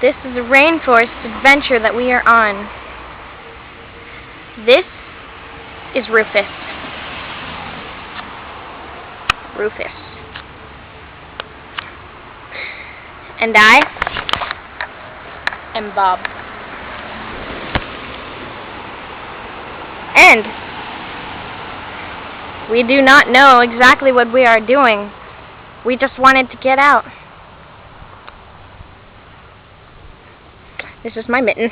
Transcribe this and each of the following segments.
This is a rainforest adventure that we are on. This is Rufus. Rufus. And I am Bob. And we do not know exactly what we are doing. We just wanted to get out. This is my mitten.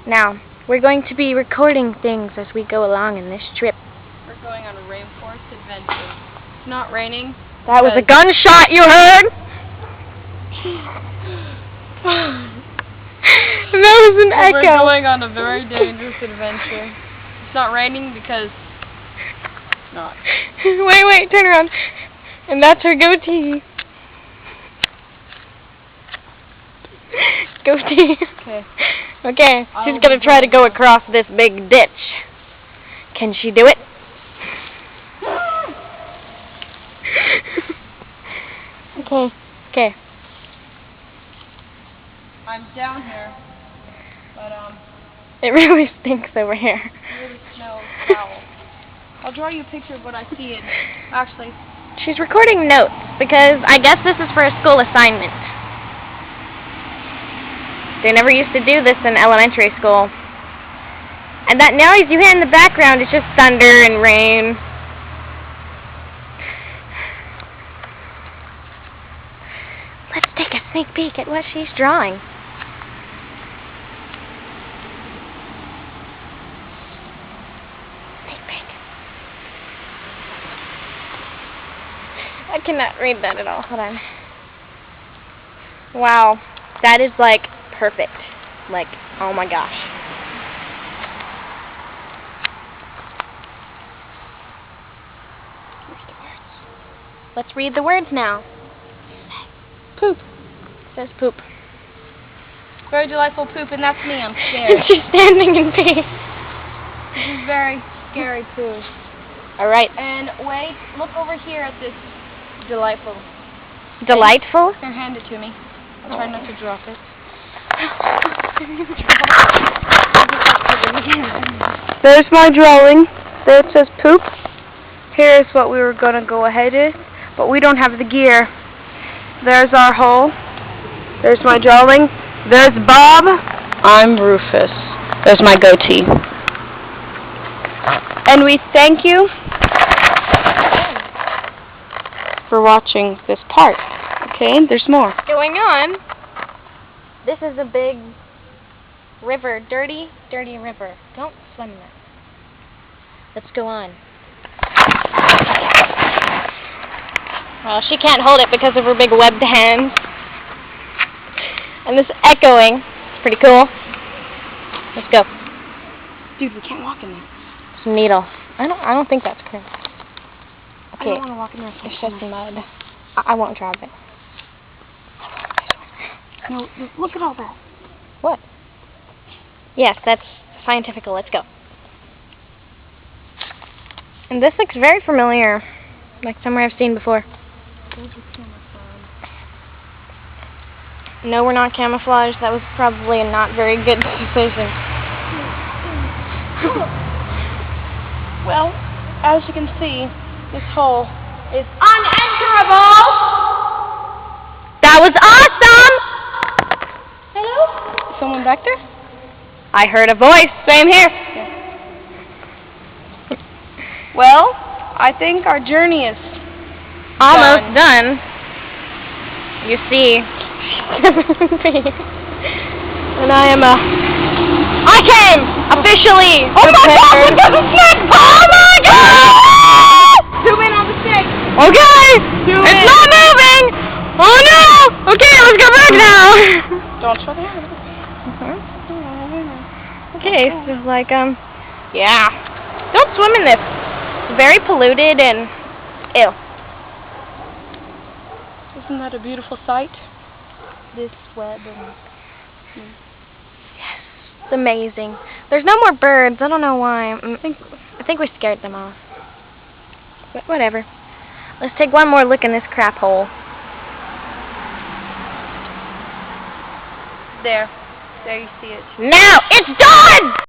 Now, we're going to be recording things as we go along in this trip. We're going on a rainforest adventure. It's not raining. That was a gunshot you heard? That was an echo. We're going on a very dangerous adventure. It's not raining because it's not. Wait, turn around. And that's her goatee. Goatee. Okay, she's gonna try to go across this big ditch. Can she do it? Okay. I'm down here, but it really stinks over here. It really smells foul. I'll draw you a picture of what I see. And actually, she's recording notes because I guess this is for a school assignment. They never used to do this in elementary school. And that noise you hear in the background is just thunder and rain. Let's take a sneak peek at what she's drawing. Sneak peek. I cannot read that at all. Hold on. Wow. That is like perfect. Like, oh my gosh. Here's the words. Let's read the words now. Poop. It says poop. Very delightful poop, and that's me. I'm scared. She's standing in peace. This is very scary poop. Alright. And wait, look over here at this delightful. Delightful? Here, hand it to me. I'll try not to drop it. There's my drawing. There it says poop. Here's what we were going to go ahead with, but we don't have the gear. There's our hole. There's my drawing. There's Bob. I'm Rufus. There's my goatee. And we thank you for watching this part. Okay, there's more. Going on. This is a big river. Dirty river. Don't swim in that. Let's go on. Well, she can't hold it because of her big webbed hands. And this echoing. It's pretty cool. Let's go. Dude, we can't walk in there. It's a needle. I don't think that's correct. Okay. I don't want to walk in there. It's just mud. I won't drop it. No, look at all that. What? Yes, that's scientifical. Let's go. And this looks very familiar. Like somewhere I've seen before. No, we're not camouflaged. That was probably a not very good decision. Well, as you can see, this hole is unenterable! That was awesome! Hello? Is someone back there? I heard a voice. Same here. Yeah. Well, I think our journey is almost done. You see. And I came officially. Oh my God! Look at the snake! Oh my God! Zoom in on the snake. Okay. It's not moving. Oh no! Okay, let's go back now. Don't show the hand. Okay, so like yeah. Don't swim in this. It's very polluted and ew. Isn't that a beautiful sight? This web and yes, it's amazing. There's no more birds. I don't know why. I think we scared them off. But whatever. Let's take one more look in this crap hole. there. There you see it. Now it's done!